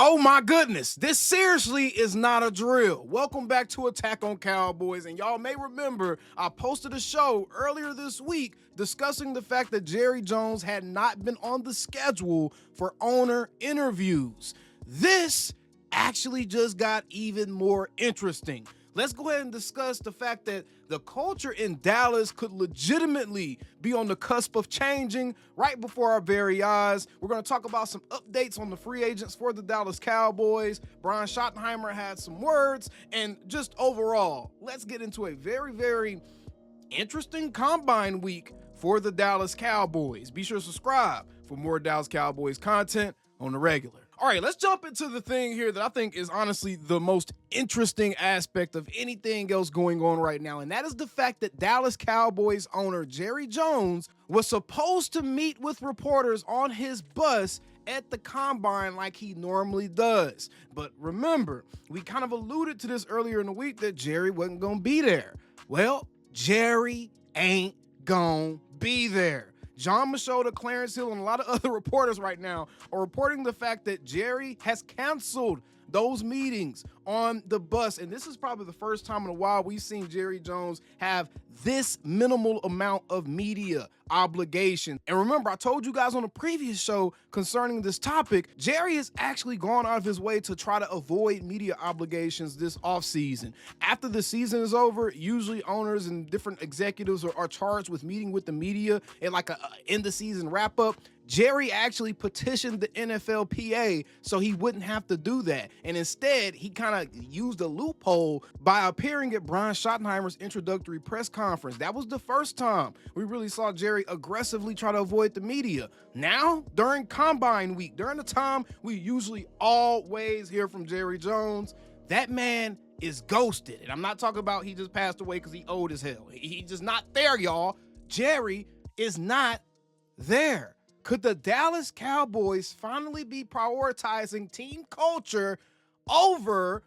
Oh my goodness, this seriously is not a drill. Welcome back to Attack on Cowboys, and y'all may remember I posted a show earlier this week discussing the fact that Jerry Jones had not been on the schedule for owner interviews. This actually just got even more interesting. Let's go ahead and discuss the fact that the culture in Dallas could legitimately be on the cusp of changing right before our very eyes. We're going to talk about some updates on the free agents for the Dallas Cowboys. Brian Schottenheimer had some words, and just overall, let's get into a very, very interesting combine week for the Dallas Cowboys. Be sure to subscribe for more Dallas Cowboys content on the regular. All right, let's jump into the thing here that I think is honestly the most interesting aspect of anything else going on right now, and that is the fact that Dallas Cowboys owner Jerry Jones was supposed to meet with reporters on his bus at the combine like he normally does. But remember, we kind of alluded to this earlier in the week that Jerry wasn't going to be there. Well, Jerry ain't gonna be there. John Machota, Clarence Hill, and a lot of other reporters right now are reporting the fact that Jerry has canceled those meetings on the bus. And this is probably the first time in a while we've seen Jerry Jones have this minimal amount of media obligation. And remember, I told you guys on a previous show concerning this topic, Jerry has actually gone out of his way to try to avoid media obligations this offseason. After the season is over, usually owners and different executives are charged with meeting with the media in like a end of season wrap up. Jerry actually petitioned the NFLPA so he wouldn't have to do that. And instead, he kind of used a loophole by appearing at Brian Schottenheimer's introductory press conference. That was the first time we really saw Jerry aggressively try to avoid the media. Now, during Combine Week, during the time we usually always hear from Jerry Jones, that man is ghosted. And I'm not talking about he just passed away because he old as hell. He's just not there, y'all. Jerry is not there. Could the Dallas Cowboys finally be prioritizing team culture over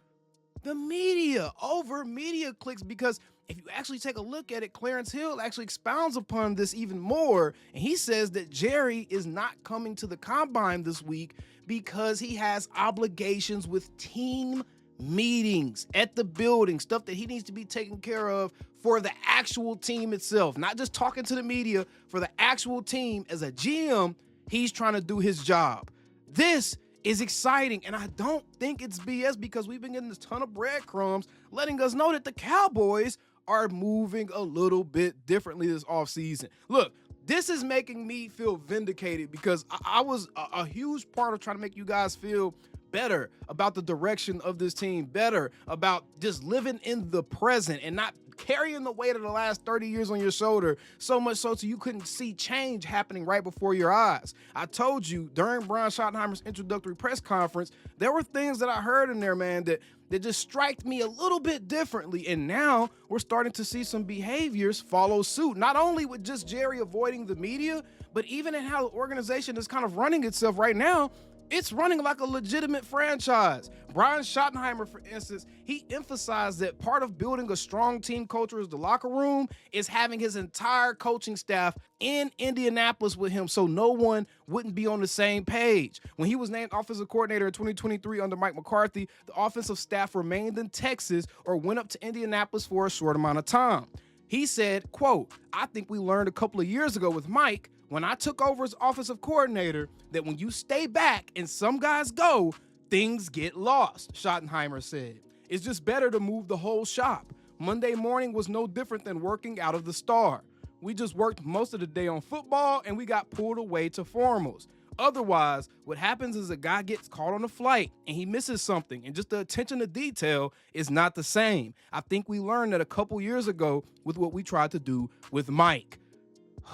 the media, over media clicks? Because if you actually take a look at it, Clarence Hill actually expounds upon this even more. And he says that Jerry is not coming to the combine this week because he has obligations with team meetings at the building, stuff that he needs to be taken care of for the actual team itself, not just talking to the media, for the actual team. As a GM, he's trying to do his job. This is exciting, and I don't think it's BS because we've been getting this ton of breadcrumbs letting us know that the Cowboys are moving a little bit differently this offseason. Look, this is making me feel vindicated because I was a huge part of trying to make you guys feel better about the direction of this team, better about just living in the present and not carrying the weight of the last 30 years on your shoulder, so much so you couldn't see change happening right before your eyes. I told you during Brian Schottenheimer's introductory press conference, there were things that I heard in there, man, that just striked me a little bit differently. And now we're starting to see some behaviors follow suit, not only with just Jerry avoiding the media, but even in how the organization is kind of running itself right now. It's running like a legitimate franchise. Brian Schottenheimer, for instance, he emphasized that part of building a strong team culture is the locker room, is having his entire coaching staff in Indianapolis with him so no one wouldn't be on the same page. When he was named offensive coordinator in 2023 under Mike McCarthy, the offensive staff remained in Texas or went up to Indianapolis for a short amount of time. He said, quote, "I think we learned a couple of years ago with Mike when I took over as offensive coordinator that when you stay back and some guys go, things get lost," Schottenheimer said. "It's just better to move the whole shop. Monday morning was no different than working out of the Star. We just worked most of the day on football and we got pulled away to formals. Otherwise, what happens is a guy gets caught on a flight and he misses something, and just the attention to detail is not the same. I think we learned that a couple years ago with what we tried to do with Mike."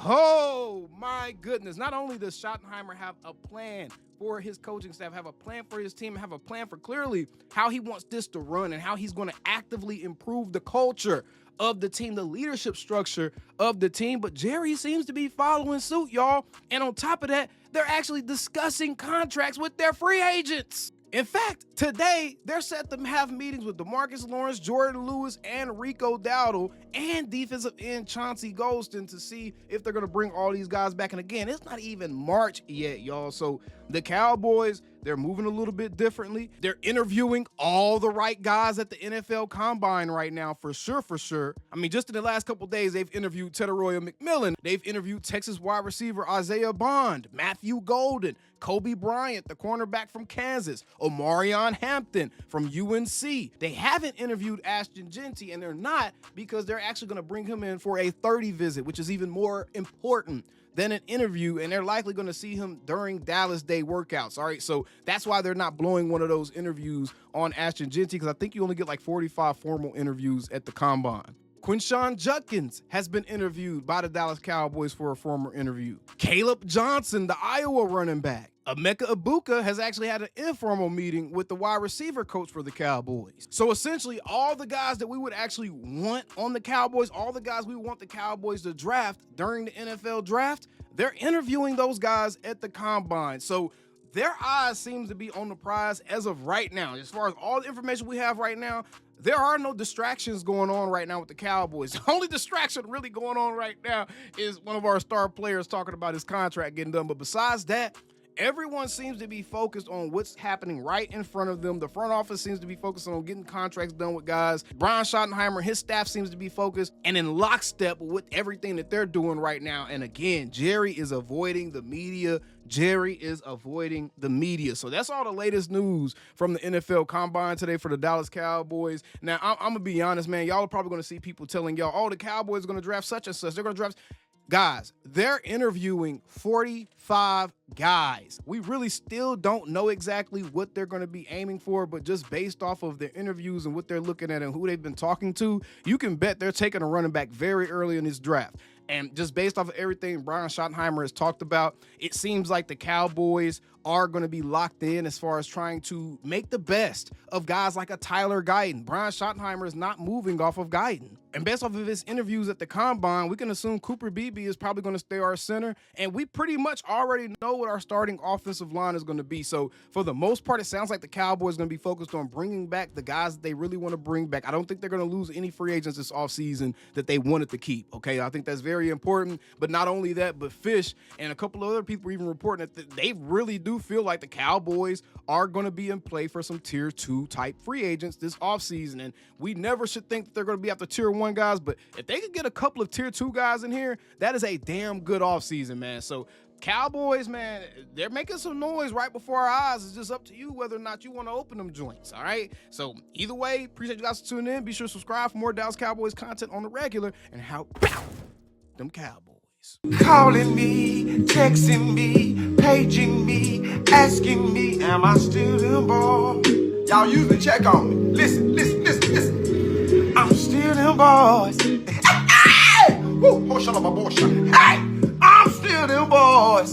Oh my goodness. Not only does Schottenheimer have a plan for his coaching staff, have a plan for his team, have a plan for clearly how he wants this to run and how he's going to actively improve the culture of the team, the leadership structure of the team, but Jerry seems to be following suit, y'all. And on top of that, they're actually discussing contracts with their free agents. In fact, today, they're set to have meetings with DeMarcus Lawrence, Jordan Lewis, and Rico Dowdle, and defensive end Chauncey Golston to see if they're going to bring all these guys back. And again, it's not even March yet, y'all. So the Cowboys, They're moving a little bit differently. They're interviewing all the right guys at the NFL Combine right now, for sure. I mean, just in the last couple days, they've interviewed Tedaroya McMillan. They've interviewed Texas wide receiver Isaiah Bond, Matthew Golden, Kobe Bryant, the cornerback from Kansas, Omarion Hampton from UNC. They haven't interviewed Ashton Jeanty, and they're not because they're actually going to bring him in for a 30 visit, which is even more important than an interview, and they're likely going to see him during Dallas Day workouts. All right, so that's why they're not blowing one of those interviews on Ashton Jeanty, because I think you only get like 45 formal interviews at the Combine. Quinshon Judkins has been interviewed by the Dallas Cowboys for a formal interview. Caleb Johnson, the Iowa running back. Emeka Egbuka has actually had an informal meeting with the wide receiver coach for the Cowboys. So essentially, all the guys that we would actually want on the Cowboys, all the guys we want the Cowboys to draft during the NFL draft, they're interviewing those guys at the Combine. So their eyes seem to be on the prize as of right now. As far as all the information we have right now, there are no distractions going on right now with the Cowboys. The only distraction really going on right now is one of our star players talking about his contract getting done. But besides that, everyone seems to be focused on what's happening right in front of them. The front office seems to be focused on getting contracts done with guys. Brian Schottenheimer, his staff seems to be focused and in lockstep with everything that they're doing right now. And again, Jerry is avoiding the media. So that's all the latest news from the NFL Combine today for the Dallas Cowboys. Now, I'm going to be honest, man. Y'all are probably going to see people telling y'all, oh, the Cowboys are going to draft such and such. They're going to draft... Guys, they're interviewing 45 guys. We really still don't know exactly what they're going to be aiming for, but just based off of their interviews and what they're looking at and who they've been talking to, you can bet they're taking a running back very early in this draft. And just based off of everything Brian Schottenheimer has talked about, it seems like the Cowboys are going to be locked in as far as trying to make the best of guys like a Tyler Guyton. Brian Schottenheimer is not moving off of Guyton. And based off of his interviews at the Combine, we can assume Cooper Beebe is probably going to stay our center. And we pretty much already know what our starting offensive line is going to be. So for the most part, it sounds like the Cowboys are going to be focused on bringing back the guys that they really want to bring back. I don't think they're going to lose any free agents this offseason that they wanted to keep. Okay, I think that's very important. But not only that, but Fish and a couple of other people even reporting that they really do feel like the Cowboys are going to be in play for some tier 2 type free agents this offseason. And we never should think that they're going to be after tier 1 guys, but if they could get a couple of tier 2 guys in here, that is a damn good offseason, man. So Cowboys, man, they're making some noise right before our eyes. It's just up to you whether or not you want to open them joints, all right? So either way, appreciate you guys tuning in. Be sure to subscribe for more Dallas Cowboys content on the regular, and how about them Cowboys. Calling me, texting me, paging me, asking me, am I still the ball? Y'all usually check on me. Listen. I'm still them boys. Hey! Woo! Oh, shut up, my boy. Hey! I'm still them boys.